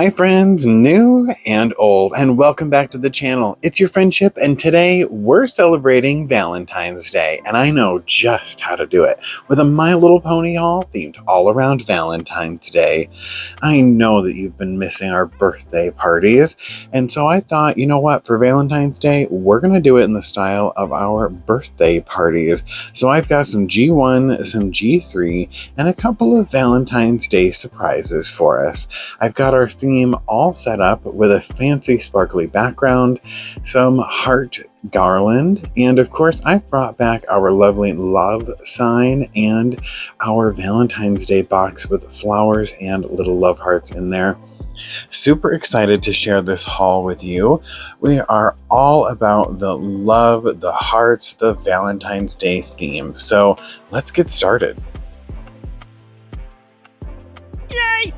Hi friends, new and old, and welcome back to the channel. It's your FriendCHIP, and today we're celebrating Valentine's Day, and I know just how to do it with a My Little Pony haul themed all around Valentine's Day. I know that you've been missing our birthday parties, and so I thought, you know what, for Valentine's Day, we're going to do it in the style of our birthday parties. So I've got some G1, some G3, and a couple of Valentine's Day surprises for us. I've got our theme all set up with a fancy sparkly background, some heart garland, and of course I've brought back our lovely love sign and our Valentine's Day box with flowers and little love hearts in there. Super excited to share this haul with you. We are all about the love, the hearts, the Valentine's Day theme. So let's get started. Yay!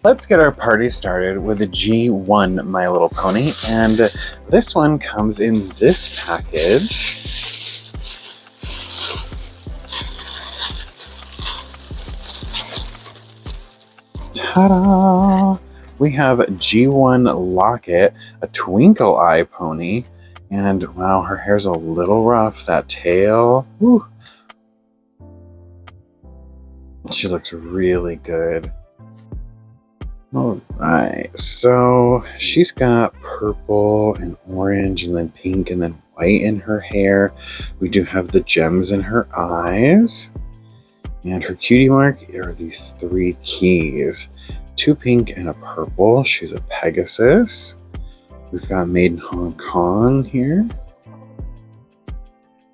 Let's get our party started with a G1 My Little Pony, and this one comes in this package. Ta-da! We have G1 Locket, a twinkle eye pony, and wow, her hair's a little rough, that tail. Whew. She looks really good. Alright, so she's got purple and orange and then pink and then white in her hair. We do have the gems in her eyes. And her cutie mark are these 3 keys. 2 pink and a purple. She's a Pegasus. We've got Made in Hong Kong here.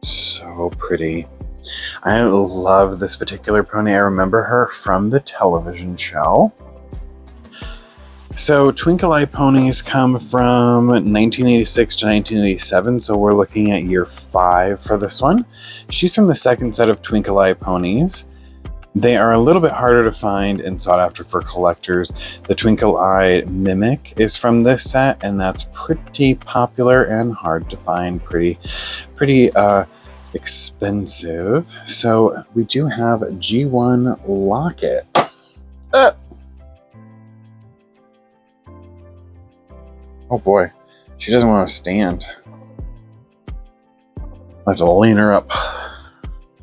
So pretty. I love this particular pony. I remember her from the television show. So Twinkle Eye ponies come from 1986 to 1987, so we're looking at year 5 for this one. She's from the second set of Twinkle Eye ponies. They are a little bit harder to find and sought after for collectors. The Twinkle Eye Mimic is from this set, and that's pretty popular and hard to find, pretty expensive. So we do have G1 Locket. Oh boy, she doesn't want to stand. I have to lean her up.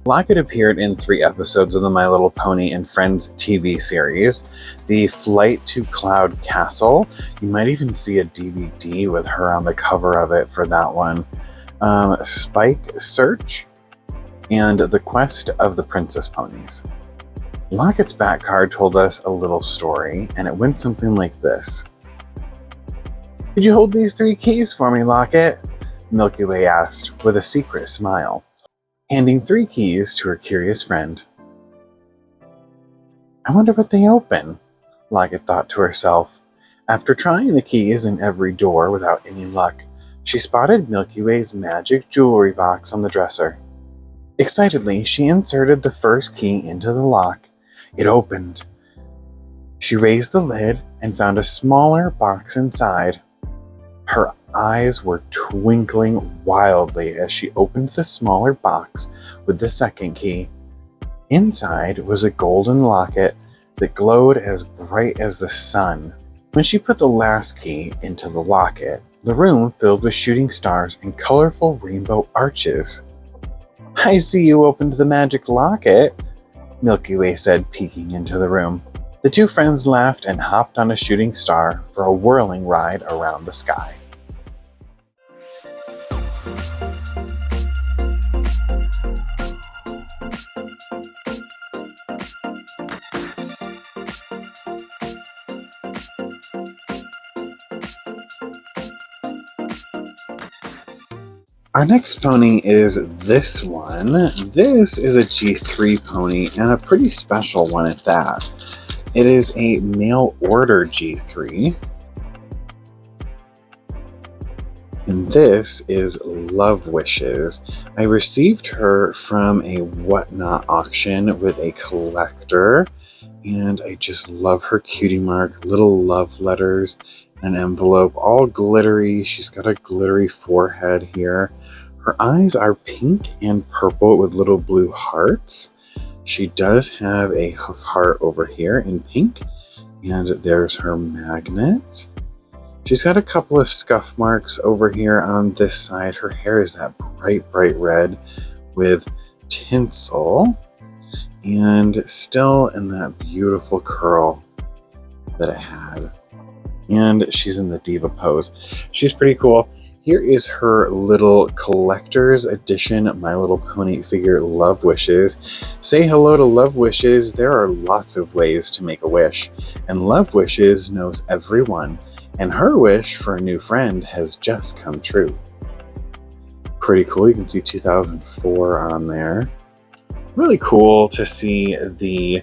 Locket appeared in 3 episodes of the My Little Pony and Friends TV series. The Flight to Cloud Castle. You might even see a DVD with her on the cover of it for that one. Spike Search, and The Quest of the Princess Ponies. Locket's back card told us a little story, and it went something like this. "Could you hold these 3 keys for me, Locket?" Milky Way asked with a secret smile, handing 3 keys to her curious friend. "I wonder what they open," Locket thought to herself. After trying the keys in every door without any luck, she spotted Milky Way's magic jewelry box on the dresser. Excitedly, she inserted the first key into the lock. It opened. She raised the lid and found a smaller box inside. Her eyes were twinkling wildly as she opened the smaller box with the second key. Inside was a golden locket that glowed as bright as the sun. When she put the last key into the locket, the room filled with shooting stars and colorful rainbow arches. "I see you opened the magic locket," Milky Way said, peeking into the room. The 2 friends laughed and hopped on a shooting star for a whirling ride around the sky. Our next pony is this one. This is a G3 pony, and a pretty special one at that. It is a mail order G3. And this is Love Wishes. I received her from a Whatnot auction with a collector, and I just love her cutie mark, little love letters, an envelope, all glittery. She's got a glittery forehead here. Her eyes are pink and purple with little blue hearts. She does have a hoof heart over here in pink, And there's her magnet. She's got a couple of scuff marks over here on this side. Her hair is that bright, bright red with tinsel and still in that beautiful curl that it had. And she's in the diva pose. She's pretty cool. Here is her little collector's edition My Little Pony figure, Love Wishes. Say hello to Love Wishes. There are lots of ways to make a wish, and Love Wishes knows everyone, and her wish for a new friend has just come true. Pretty cool. You can see 2004 on there. Really cool to see the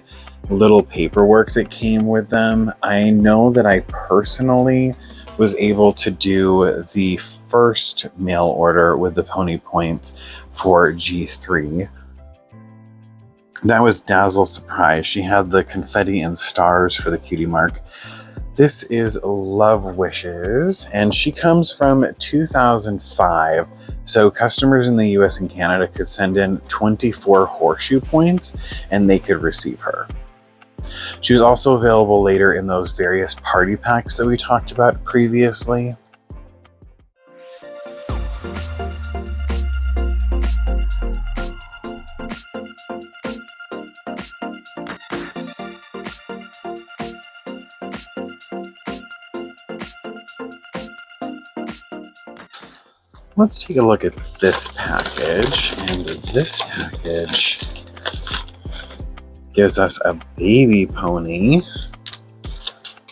little paperwork that came with them. I know that I personally was able to do the first mail order with the pony points for G3. That was Dazzle Surprise. She had the confetti and stars for the cutie mark. This is Love Wishes, and she comes from 2005. So customers in the US and Canada could send in 24 horseshoe points and they could receive her. She was also available later in those various party packs that we talked about previously. Let's take a look at this package, and this package gives us a baby pony.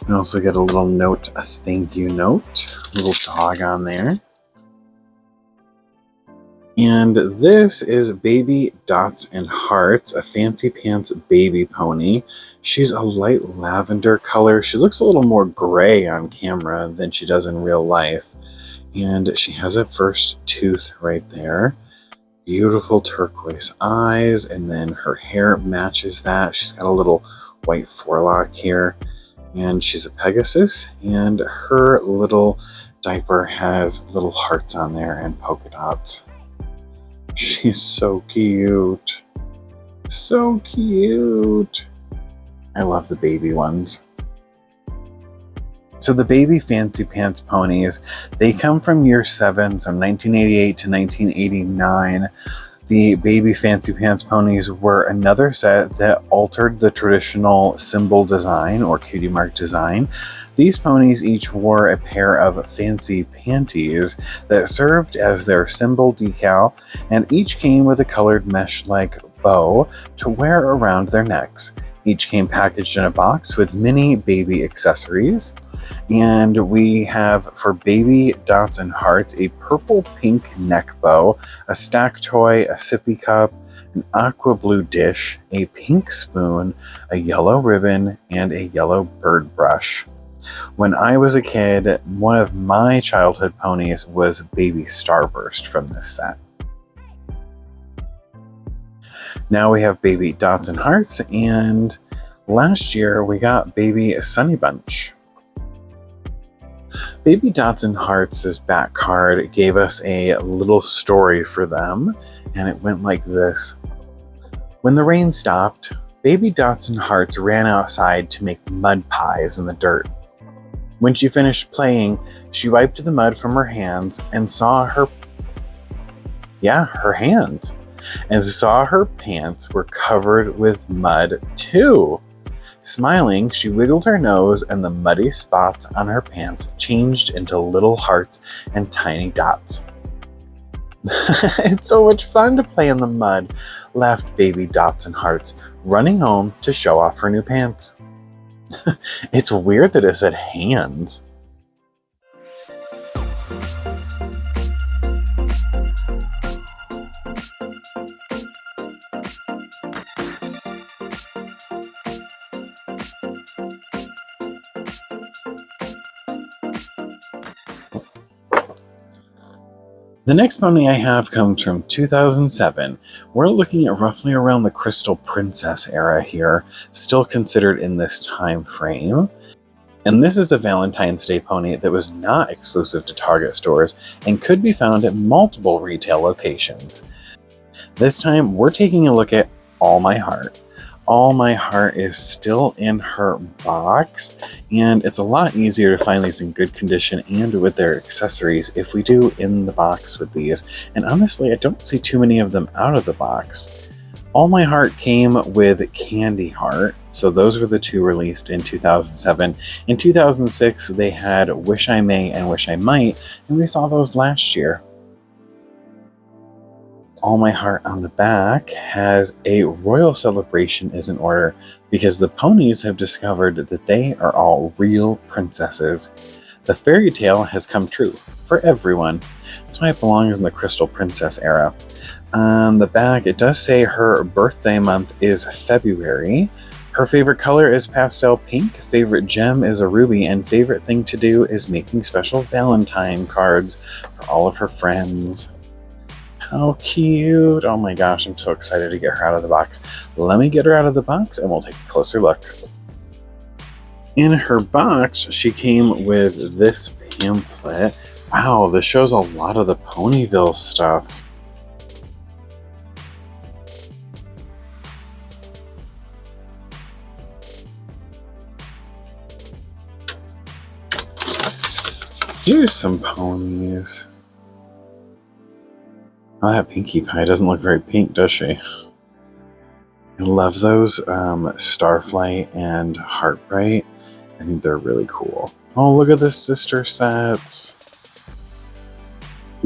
We also get a little note, a thank you note, a little dog on there. And this is Baby Dots and Hearts, a fancy pants baby pony. She's a light lavender color. She looks a little more gray on camera than she does in real life. And she has a first tooth right there. Beautiful turquoise eyes, and then her hair matches that. She's got a little white forelock here, and she's a Pegasus, and her little diaper has little hearts on there and polka dots. She's so cute. So cute. I love the baby ones. So the baby fancy pants ponies, they come from year 7, so 1988 to 1989. The baby fancy pants ponies were another set that altered the traditional symbol design or cutie mark design. These ponies each wore a pair of fancy panties that served as their symbol decal, and each came with a colored mesh-like bow to wear around their necks. Each came packaged in a box with mini baby accessories. And we have for Baby Dots and Hearts a purple pink neck bow, a stack toy, a sippy cup, an aqua blue dish, a pink spoon, a yellow ribbon, and a yellow bird brush. When I was a kid, one of my childhood ponies was Baby Starburst from this set. Now we have Baby Dots and Hearts, and last year we got Baby Sunny Bunch. Baby Dots and Hearts' back card gave us a little story for them, and it went like this. When the rain stopped, Baby Dots and Hearts ran outside to make mud pies in the dirt. When she finished playing, she wiped the mud from her hands and saw her hands, and saw her pants were covered with mud too. Smiling, she wiggled her nose, and the muddy spots on her pants changed into little hearts and tiny dots. It's so much fun to play in the mud, laughed Baby Dots and Hearts, running home to show off her new pants. It's weird that it said hands. The next pony I have comes from 2007. We're looking at roughly around the Crystal Princess era here, still considered in this time frame. And this is a Valentine's Day pony that was not exclusive to Target stores and could be found at multiple retail locations. This time, we're taking a look at All My Heart. All My Heart is still in her box, and it's a lot easier to find these in good condition and with their accessories if we do in the box with these. And honestly, I don't see too many of them out of the box. All My Heart came with Candy Heart, so those were the two released in 2007. In 2006, they had Wish I May and Wish I Might, and we saw those last year. All My Heart on the back has a royal celebration is in order because the ponies have discovered that they are all real princesses. The fairy tale has come true for everyone. That's why it belongs in the Crystal Princess era. On the back, it does say her birthday month is February. Her favorite color is pastel pink, favorite gem is a ruby, and favorite thing to do is making special Valentine cards for all of her friends. How cute! Oh my gosh, I'm so excited to get her out of the box. Let me get her out of the box and we'll take a closer look. In her box, she came with this pamphlet. Wow, this shows a lot of the Ponyville stuff. Here's some ponies. Oh, that Pinkie Pie doesn't look very pink, does she? I love those Starflight and Heartbright. I think they're really cool. Oh, look at the sister sets.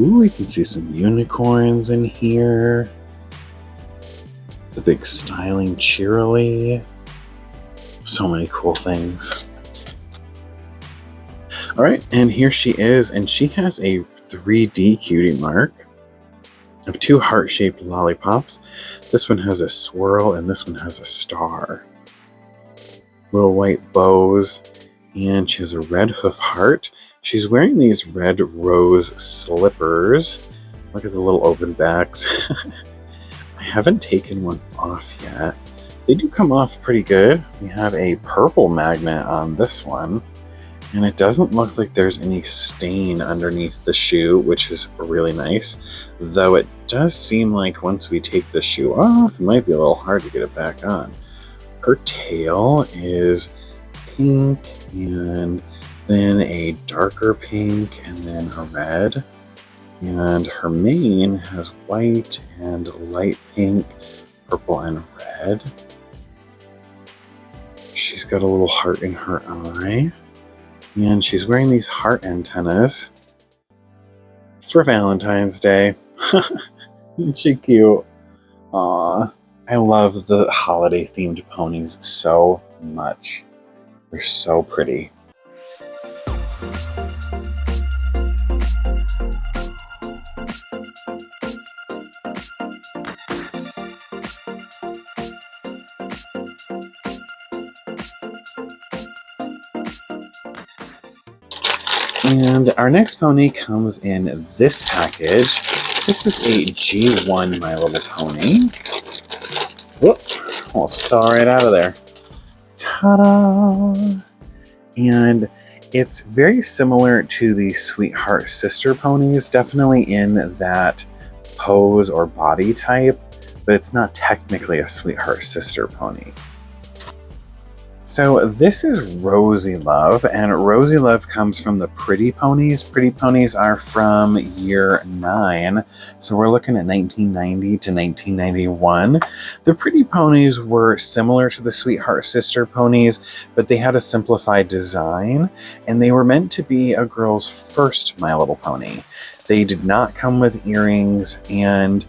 Ooh, we can see some unicorns in here. The big styling Cheerilee. So many cool things. Alright, and here she is, and she has a 3D cutie mark of two heart-shaped lollipops. This one has a swirl, and this one has a star. Little white bows, and she has a red hoof heart. She's wearing these red rose slippers. Look at the little open backs. I haven't taken one off yet. They do come off pretty good. We have a purple magnet on this one. And it doesn't look like there's any stain underneath the shoe, which is really nice. Though it does seem like once we take the shoe off, it might be a little hard to get it back on. Her tail is pink, and then a darker pink, and then a red. And her mane has white and light pink, purple, and red. She's got a little heart in her eye. And she's wearing these heart antennas for Valentine's Day. Isn't she cute? Aww. I love the holiday themed ponies so much. They're so pretty. And our next pony comes in this package. This is a G1 My Little Pony. Whoop! Almost fell right out of there. Ta-da! And it's very similar to the Sweetheart Sister ponies, definitely in that pose or body type, but it's not technically a Sweetheart Sister pony. So this is Rosy Love, and Rosy Love comes from the Pretty Ponies. Pretty Ponies are from year 9, so we're looking at 1990 to 1991. The Pretty Ponies were similar to the Sweetheart Sister ponies, but they had a simplified design, and they were meant to be a girl's first My Little Pony. They did not come with earrings, and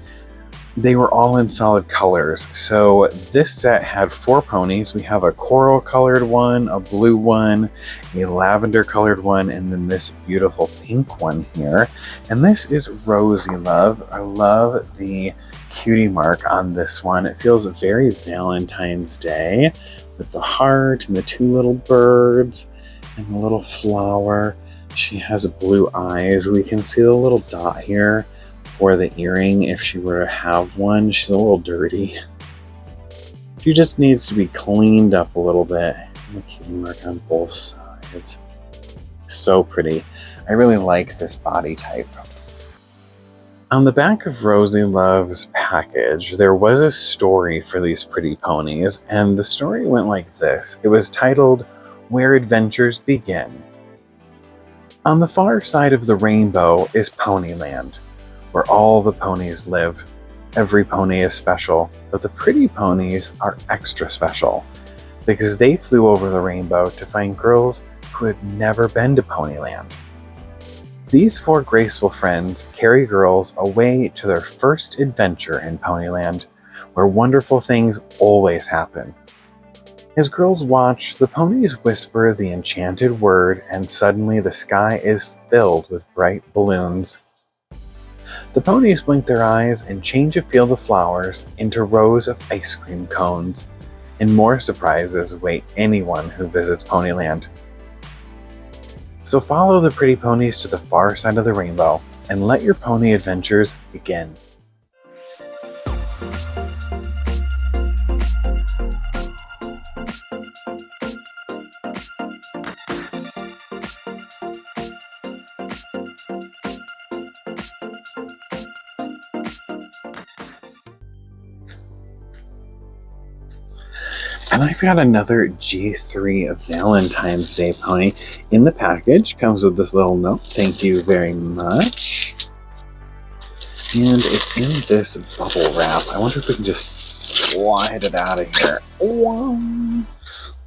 they were all in solid colors. So this set had 4 ponies. We have a coral colored one, a blue one, a lavender colored one, and then this beautiful pink one here. And this is Rosy Love. I love the cutie mark on this one. It feels very Valentine's Day with the heart and the 2 little birds and the little flower. She has blue eyes. We can see the little dot here for the earring if she were to have one. She's a little dirty. She just needs to be cleaned up a little bit. And the cutie mark on both sides. So pretty. I really like this body type. On the back of Rosy Love's package, there was a story for these pretty ponies, and the story went like this. It was titled, Where Adventures Begin. On the far side of the rainbow is Ponyland, where all the ponies live. Every pony is special, but the pretty ponies are extra special, because they flew over the rainbow to find girls who had never been to Ponyland. These 4 graceful friends carry girls away to their first adventure in Ponyland, where wonderful things always happen. As girls watch, the ponies whisper the enchanted word, and suddenly the sky is filled with bright balloons. The ponies blink their eyes and change a field of flowers into rows of ice cream cones, and more surprises await anyone who visits Ponyland. So follow the pretty ponies to the far side of the rainbow and let your pony adventures begin. And I've got another G3 Valentine's Day pony. In the package, comes with this little note. Thank you very much. And it's in this bubble wrap. I wonder if we can just slide it out of here. Whoa.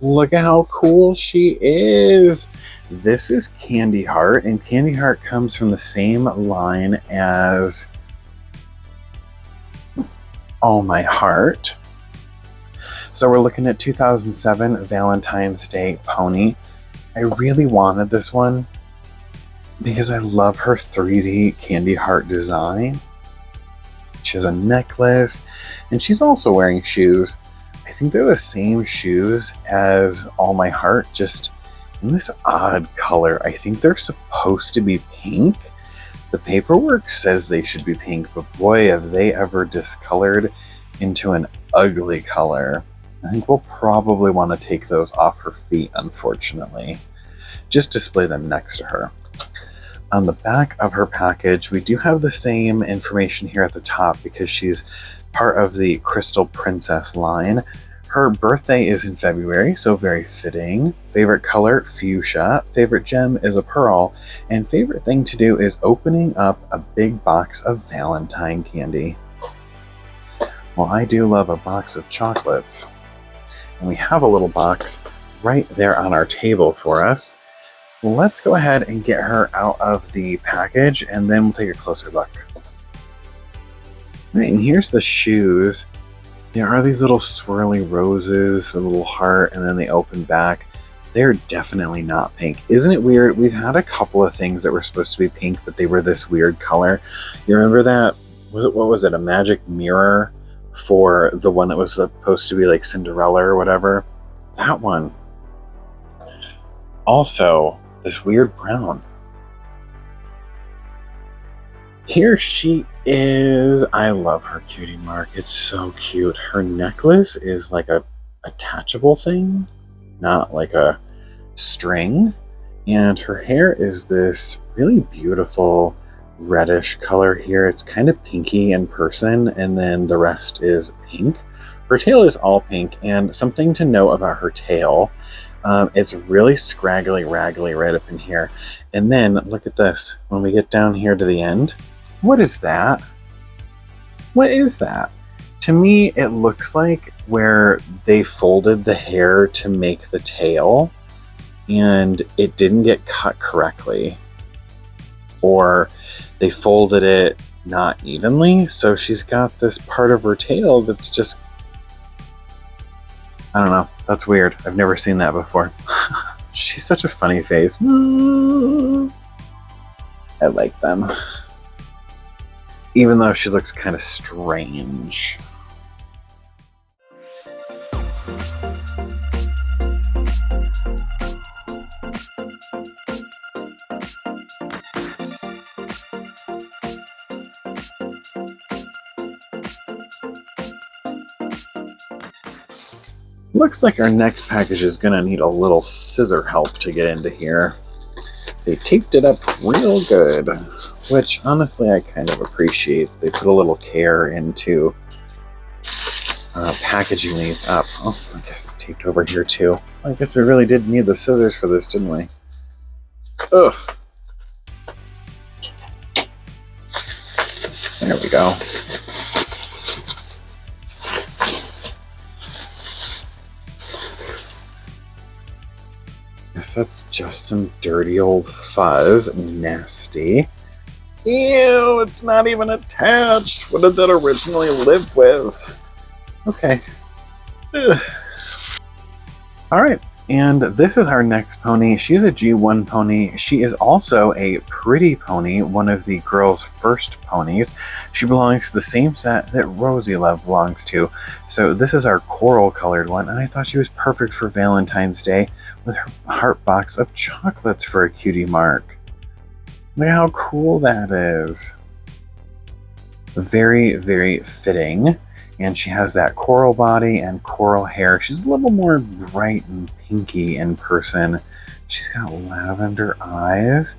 Look at how cool she is. This is Candy Heart, and Candy Heart comes from the same line as Oh My Heart. So we're looking at 2007 Valentine's Day pony. I really wanted this one because I love her 3D Candy Heart design. She has a necklace, and she's also wearing shoes. I think they're the same shoes as All My Heart, just in this odd color. I think they're supposed to be pink. The paperwork says they should be pink, but boy, have they ever discolored into an ugly color. I think we'll probably want to take those off her feet, unfortunately. Just display them next to her. On the back of her package, we do have the same information here at the top because she's part of the Crystal Princess line. Her birthday is in February, so very fitting. Favorite color, fuchsia. Favorite gem is a pearl. And favorite thing to do is opening up a big box of Valentine candy. Well, I do love a box of chocolates. And we have a little box right there on our table for us. Let's go ahead and get her out of the package, and then we'll take a closer look. All right, and here's the shoes. There are these little swirly roses with a little heart, and then they open back. They're definitely not pink. Isn't it weird? We've had a couple of things that were supposed to be pink, but they were this weird color. You remember that? What was it? A magic mirror for the one that was supposed to be like Cinderella or whatever? That one. Also, this weird brown. Here she is. I love her cutie mark. It's so cute. Her necklace is like a attachable thing, not like a string. And her hair is this really beautiful reddish color here. It's kind of pinky in person, and then the rest is pink. Her tail is all pink, and something to note about her tail, it's really scraggly, raggly right up in here. And then look at this. When we get down here to the end, what is that? What is that? To me, it looks like where they folded the hair to make the tail, and it didn't get cut correctly. Or they folded it not evenly, so she's got this part of her tail that's just, I don't know, that's weird. I've never seen that before. She's such a funny face. I like them. Even though she looks kind of strange. Looks like our next package is gonna need a little scissor help to get into here. They taped it up real good. which honestly I kind of appreciate. They put a little care into packaging these up. Oh, I guess it's taped over here too. I guess we really did need the scissors for this, didn't we? Ugh. There we go. Guess that's just some dirty old fuzz. Nasty. Ew, it's not even attached. What did that originally live with? Okay. Ugh. Alright, and this is our next pony. She's a G1 pony. She is also a pretty pony, one of the girls' first ponies. She belongs to the same set that Rosy Love belongs to. So this is our coral colored one, and I thought she was perfect for Valentine's Day with her heart box of chocolates for a cutie mark. Look how cool that is. Very, very fitting. And she has that coral body and coral hair. She's a little more bright and pinky in person. She's got lavender eyes.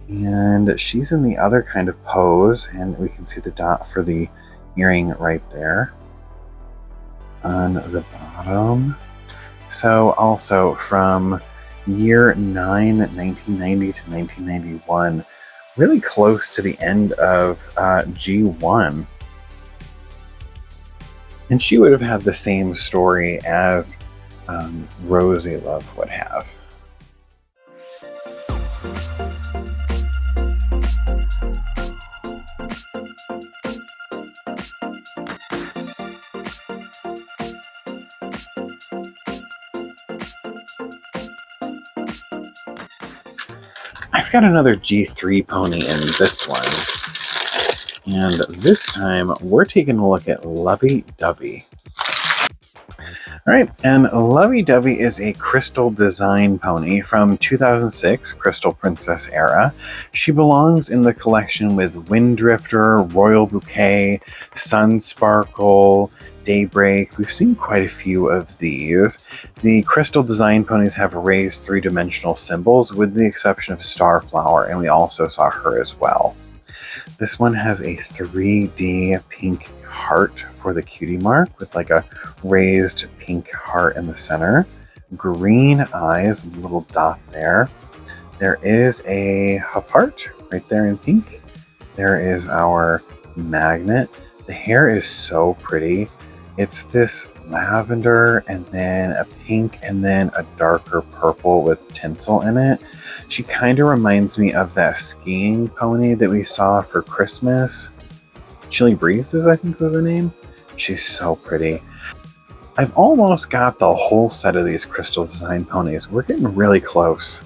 And she's in the other kind of pose. And we can see the dot for the earring right there on the bottom. So also from year 9, 1990 to 1991, really close to the end of G1. And she would have had the same story as Rosy Love would have. I've got another G3 pony in this one. And this time, we're taking a look at Lovey Dovey. Alright, and Lovey Dovey is a crystal design pony from 2006, Crystal Princess era. She belongs in the collection with Winddrifter, Royal Bouquet, Sun Sparkle, Daybreak. We've seen quite a few of these. The crystal design ponies have raised three-dimensional symbols with the exception of Starflower, and we also saw her as well. This one has a 3D pink heart for the cutie mark with like a raised pink heart in the center. Green eyes, a little dot there. There is a huff heart right there in pink. There is our magnet. The hair is so pretty. It's this lavender and then a pink and then a darker purple with tinsel in it. She kind of reminds me of that skiing pony that we saw for Christmas. Chilly Breezes, I think was the name. She's so pretty. I've almost got the whole set of these crystal design ponies. We're getting really close.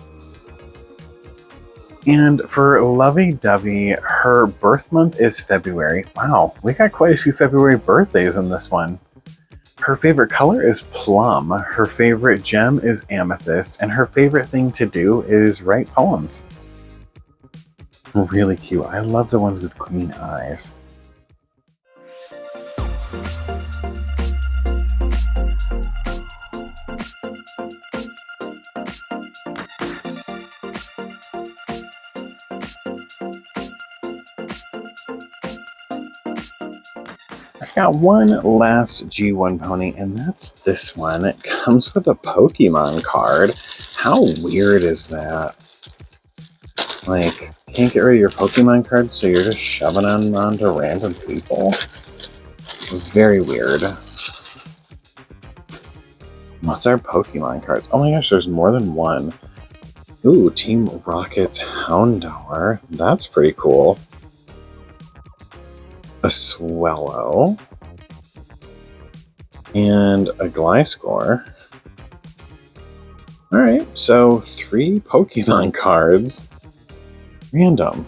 And for Lovey Dovey, her birth month is February. Wow, we got quite a few February birthdays in this one. Her favorite color is plum, her favorite gem is amethyst, and her favorite thing to do is write poems. Really cute. I love the ones with green eyes. I've got one last G1 pony, and that's this one. It comes with a Pokemon card. How weird is that? Like, can't get rid of your Pokemon card, so you're just shoving them onto random people? Very weird. What's our Pokemon cards? Oh my gosh, there's more than one. Ooh, Team Rocket's Houndour. That's pretty cool. A Swellow, and a Gliscor. Alright, so 3 Pokemon cards. Random.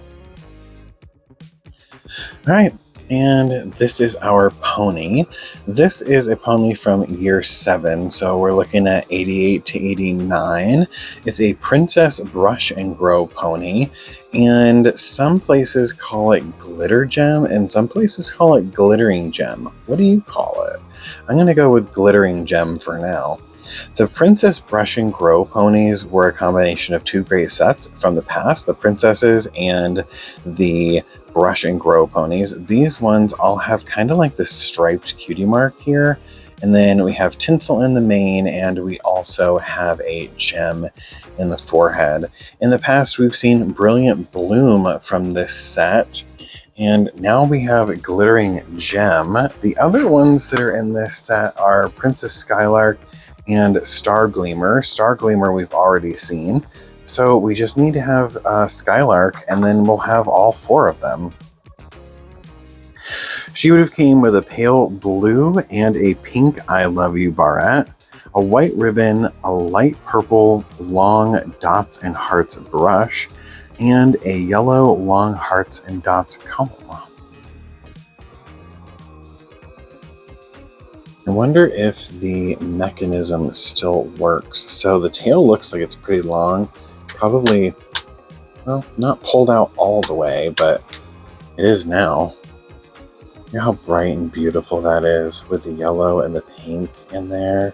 Alright, and this is our pony. This is a pony from year 7, so we're looking at 88 to 89. It's a Princess Brush and Grow pony. And some places call it glitter gem, and some places call it glittering gem. What do you call it? I'm going to go with glittering gem for now. The Princess Brush and Grow ponies were a combination of two great sets from the past, the princesses and the Brush and Grow ponies. These ones all have kind of like this striped cutie mark here. And then we have tinsel in the mane, and we also have a gem in the forehead. In the past, we've seen Brilliant Bloom from this set. And now we have Glittering Gem. The other ones that are in this set are Princess Skylark and Star Gleamer. Star Gleamer we've already seen. So we just need to have Skylark, and then we'll have all four of them. She would have came with a pale blue and a pink I Love You barrette, a white ribbon, a light purple long dots and hearts brush, and a yellow long hearts and dots comb. I wonder if the mechanism still works. So the tail looks like it's pretty long, probably, well, not pulled out all the way, but it is now. Look how bright and beautiful that is with the yellow and the pink in there.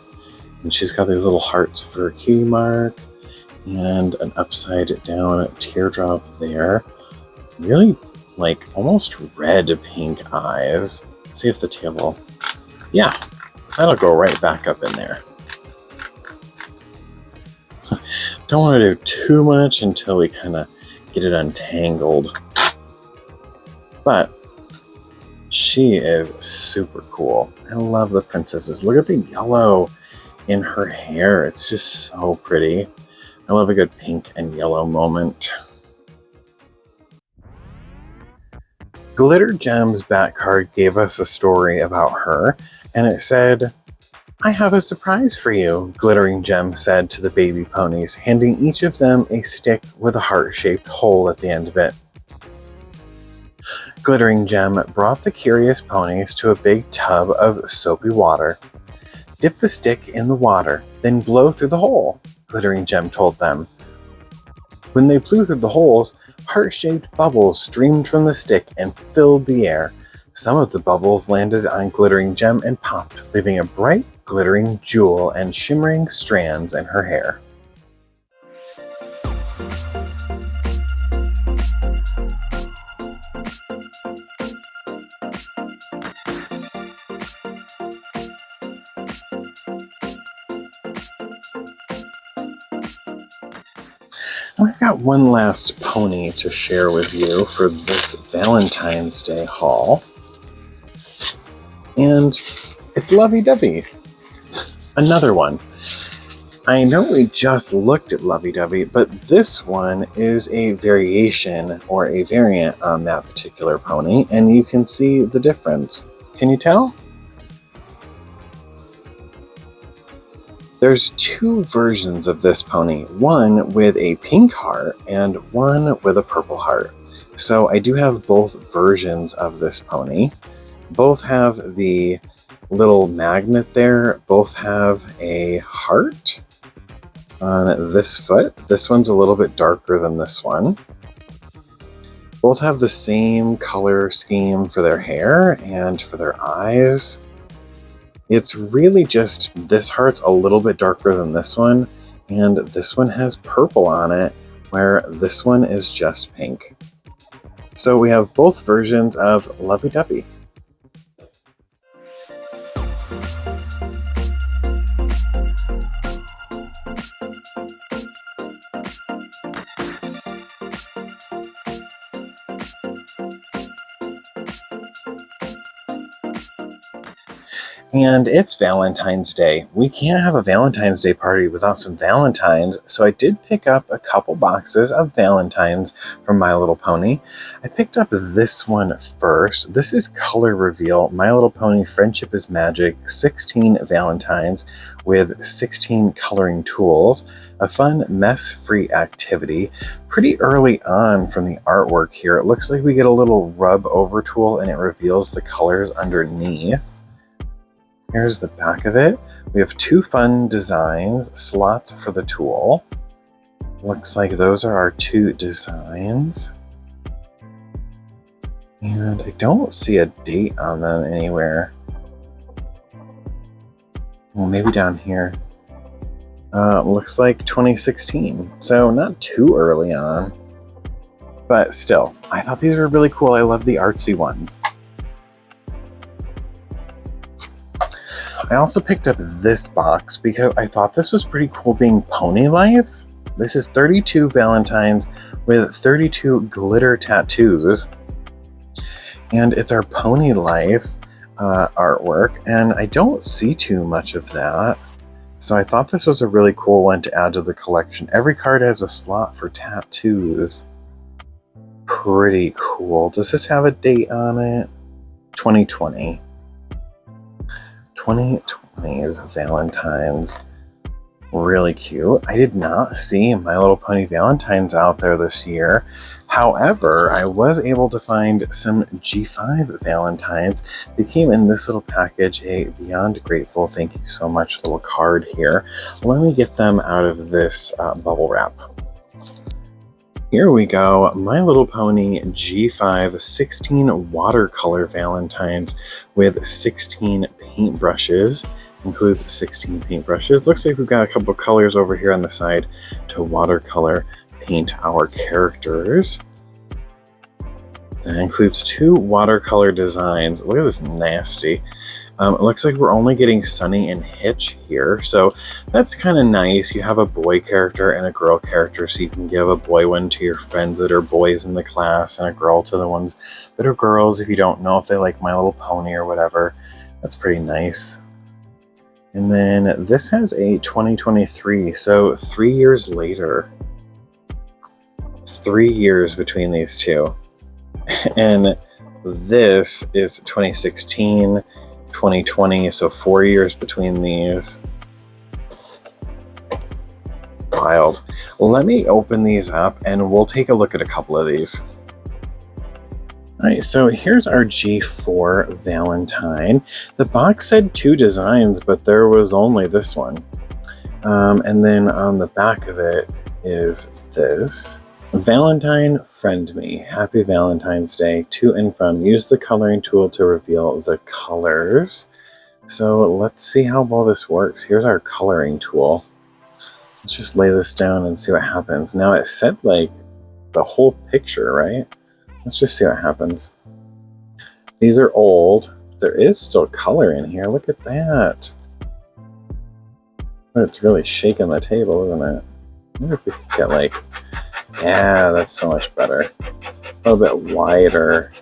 And she's got these little hearts for her cutie mark and an upside down teardrop there. Really like almost red pink eyes. Let's see if the tail will, yeah, that'll go right back up in there. Don't want to do too much until we kind of get it untangled. But she is super cool. I love the princesses. Look at the yellow in her hair. It's just so pretty. I love a good pink and yellow moment. Glitter Gem's back card gave us a story about her, and it said, "I have a surprise for you," Glittering Gem said to the baby ponies, handing each of them a stick with a heart-shaped hole at the end of it. Glittering Gem brought the curious ponies to a big tub of soapy water. "Dip the stick in the water, then blow through the hole," Glittering Gem told them. When they blew through the holes, heart-shaped bubbles streamed from the stick and filled the air. Some of the bubbles landed on Glittering Gem and popped, leaving a bright, glittering jewel and shimmering strands in her hair. I've got one last pony to share with you for this Valentine's Day haul. And it's Lovey Dovey. Another one. I know we just looked at Lovey Dovey, but this one is a variation or a variant on that particular pony, and you can see the difference. Can you tell? There's two versions of this pony, one with a pink heart and one with a purple heart. So I do have both versions of this pony. Both have the little magnet there. Both have a heart on this foot. This one's a little bit darker than this one. Both have the same color scheme for their hair and for their eyes. It's really just this heart's a little bit darker than this one, and this one has purple on it, where this one is just pink. So we have both versions of Lovey Dovey. And it's Valentine's Day. We can't have a Valentine's Day party without some Valentines, so I did pick up a couple boxes of Valentines from My Little Pony. I picked up this one first. This is Color Reveal, My Little Pony Friendship is Magic, 16 Valentines with 16 coloring tools. A fun, mess-free activity. Pretty early on from the artwork here, it looks like we get a little rub-over tool and it reveals the colors underneath. Here's the back of it. We have two fun designs, slots for the tool. Looks like those are our two designs. And I don't see a date on them anywhere. Well, maybe down here. Looks like 2016, so not too early on. But still, I thought these were really cool. I love the artsy ones. I also picked up this box because I thought this was pretty cool, being Pony Life. This is 32 Valentines with 32 glitter tattoos. And it's our Pony Life artwork, and I don't see too much of that. So I thought this was a really cool one to add to the collection. Every card has a slot for tattoos. Pretty cool. Does this have a date on it? 2020. 2020 is Valentine's. Really cute. I did not see My Little Pony Valentines out there this year. However, I was able to find some G5 Valentines. They came in this little package, a Beyond Grateful, thank you so much, little card here. Let me get them out of this bubble wrap. Here we go, My Little Pony G5 16 watercolor Valentines with 16 paintbrushes. Includes 16 paintbrushes. Looks like we've got a couple of colors over here on the side to watercolor paint our characters. That includes 2 watercolor designs. Look at this nasty. It looks like we're only getting Sunny and Hitch here, so that's kind of nice. You have a boy character and a girl character, so you can give a boy one to your friends that are boys in the class and a girl to the ones that are girls if you don't know if they like My Little Pony or whatever. That's pretty nice. And then this has a 2023, so 3 years later. 3 years between these two. And this is 2016, 2020, so 4 years between these. Wild. Let me open these up and we'll take a look at a couple of these. Alright, so here's our G4 Valentine. The box said 2 designs, but there was only this one. And then on the back of it is this. Valentine, friend me. Happy Valentine's Day. To and from. Use the coloring tool to reveal the colors. So let's see how well this works. Here's our coloring tool. Let's just lay this down and see what happens. Now it said like the whole picture, right? Let's just see what happens. These are old. There is still color in here. Look at that. But it's really shaking the table, isn't it? I wonder if we could get like... Yeah, that's so much better. A little bit wider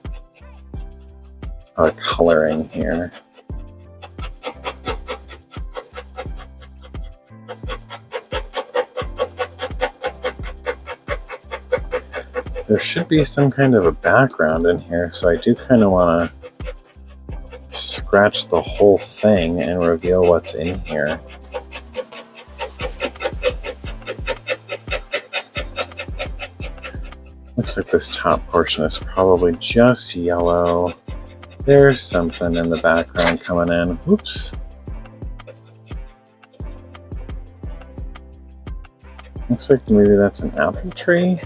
coloring here. There should be some kind of a background in here, so I do kind of want to scratch the whole thing and reveal what's in here. Looks like this top portion is probably just yellow. There's something in the background coming in. Oops. Looks like maybe that's an apple tree.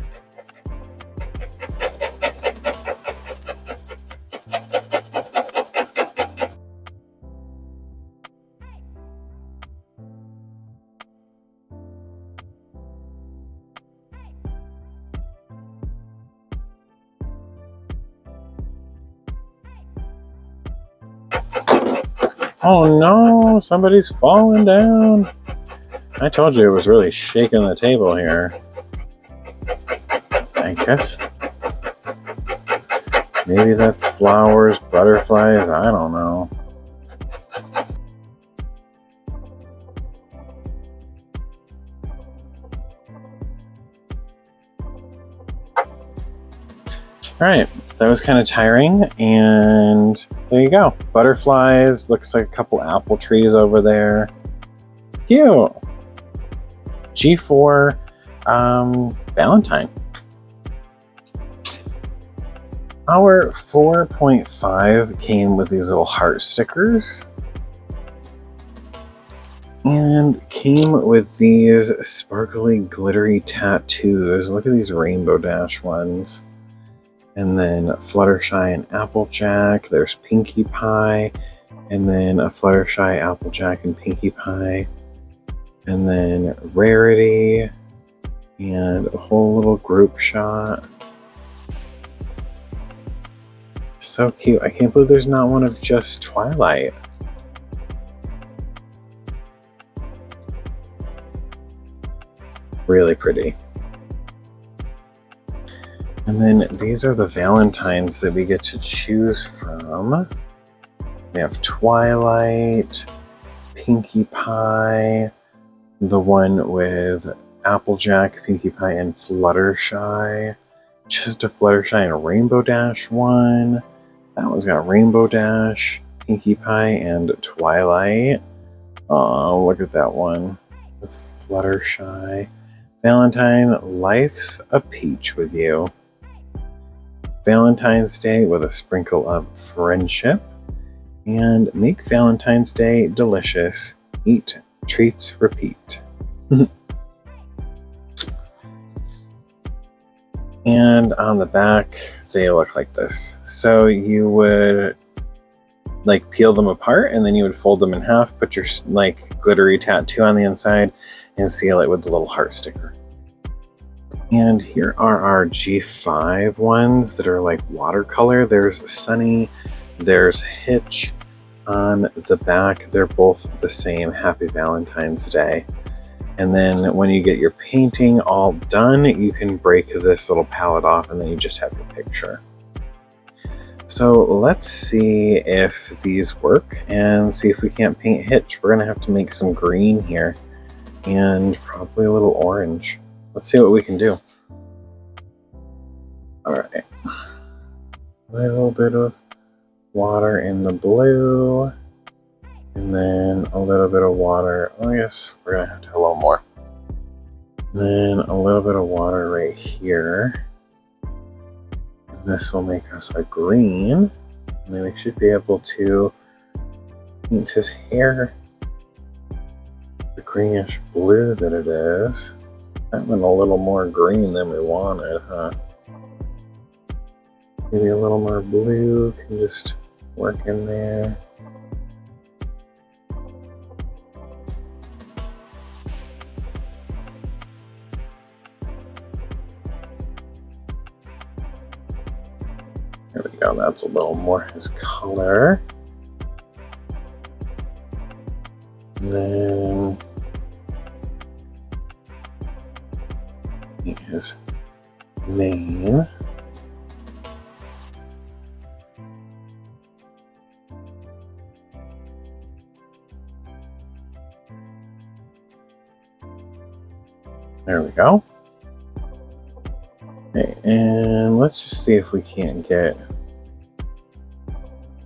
Oh no, somebody's falling down. I told you it was really shaking the table here. I guess maybe that's flowers, butterflies, I don't know. Alright, that was kind of tiring, and there you go. Butterflies, looks like a couple apple trees over there. Cute! G4 Valentine. Our 4.5 came with these little heart stickers. And came with these sparkly, glittery tattoos. Look at these Rainbow Dash ones. And then Fluttershy and Applejack. There's Pinkie Pie. And then a Fluttershy, Applejack, and Pinkie Pie. and then Rarity, and a whole little group shot. So cute. I can't believe there's not one of just Twilight. Really pretty. And then these are the Valentines that we get to choose from. We have Twilight, Pinkie Pie, the one with Applejack, Pinkie Pie, and Fluttershy. Just a Fluttershy and Rainbow Dash one. That one's got Rainbow Dash, Pinkie Pie, and Twilight. Oh, look at that one with Fluttershy. Valentine, life's a peach with you. Valentine's Day with a sprinkle of friendship. And make Valentine's Day delicious. Eat, treats, repeat. And on the back, they look like this. So you would like peel them apart, and then you would fold them in half, put your like glittery tattoo on the inside, and seal it with the little heart sticker. And here are our G5 ones that are like watercolor. There's Sunny, there's Hitch. On the back, they're both the same. Happy Valentine's Day. And then when you get your painting all done, you can break this little palette off, and then you just have your picture. So let's see if these work and see if we can't paint Hitch. We're gonna have to make some green here and probably a little orange. Let's see what we can do. All right, a little bit of water in the blue, and then a little bit of water. Oh, yes, we're gonna have to have a little more. And then a little bit of water right here. And this will make us a green. And then we should be able to paint his hair the greenish blue that it is. That went a little more green than we wanted, huh? Maybe a little more blue can just work in there. There we go, that's a little more his color. And then his mane. There we go. Okay, and let's just see if we can't get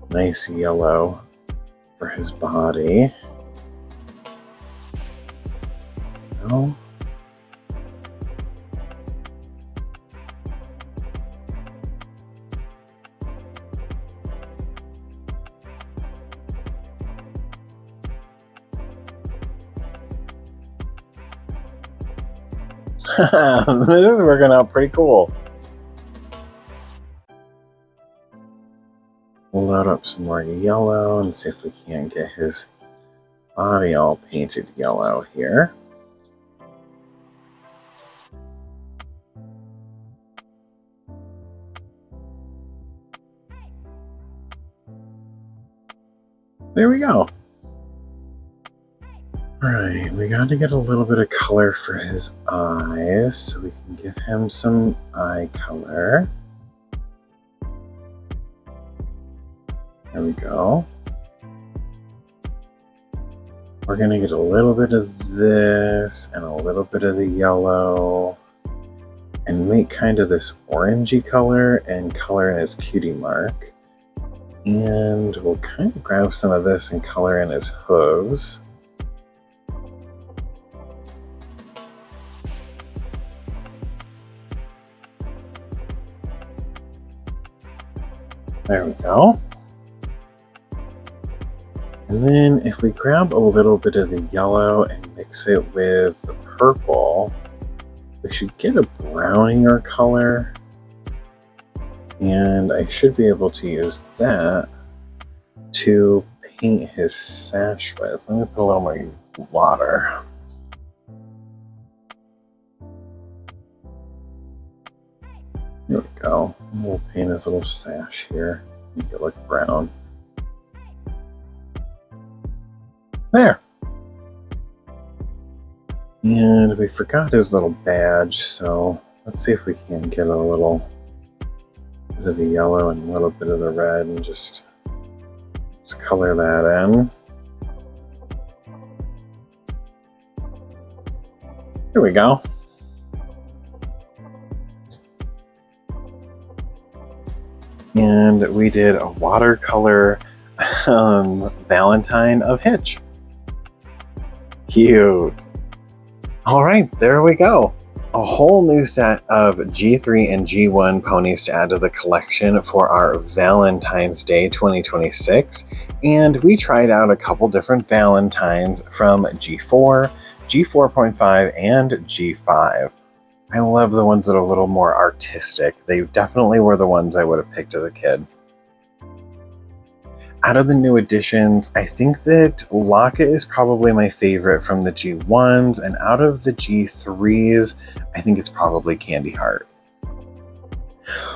nice yellow for his body. No. This is working out pretty cool. We'll load up some more yellow and see if we can't get his body all painted yellow here. There we go. Alright, we got to get a little bit of color for his eyes, so we can give him some eye color. There we go. We're going to get a little bit of this and a little bit of the yellow and make kind of this orangey color and color in his cutie mark. And we'll kind of grab some of this and color in his hooves. There we go. And then if we grab a little bit of the yellow and mix it with the purple, we should get a brownier color. And I should be able to use that to paint his sash with. Let me put a little more water. go. We'll paint his little sash here. Make it look brown. There. And we forgot his little badge, so let's see if we can get a little bit of the yellow and a little bit of the red and just color that in. Here we go. And we did a watercolor Valentine of Hitch. Cute. All right, there we go. A whole new set of G3 and G1 ponies to add to the collection for our Valentine's Day 2026. And we tried out a couple different Valentines from G4, G4.5, and G5. I love the ones that are a little more artistic. They definitely were the ones I would have picked as a kid. Out of the new additions, I think that Locket is probably my favorite from the G1s, and out of the G3s, I think it's probably Candy Heart.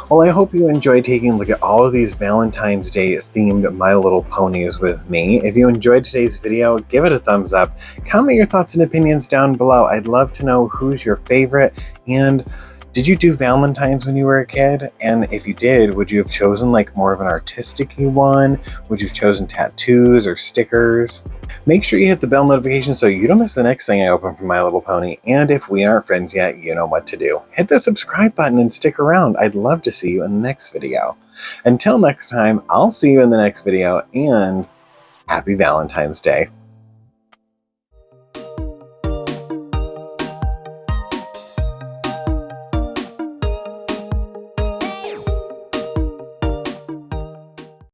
Well, I hope you enjoyed taking a look at all of these Valentine's Day themed My Little Ponies with me. If you enjoyed today's video, give it a thumbs up. Comment your thoughts and opinions down below. I'd love to know who's your favorite, and did you do Valentines when you were a kid? And if you did, would you have chosen like more of an artistic-y one? Would you have chosen tattoos or stickers? Make sure you hit the bell notification so you don't miss the next thing I open from My Little Pony. And if we aren't friends yet, you know what to do. Hit the subscribe button and stick around. I'd love to see you in the next video. Until next time, I'll see you in the next video, and happy Valentine's Day.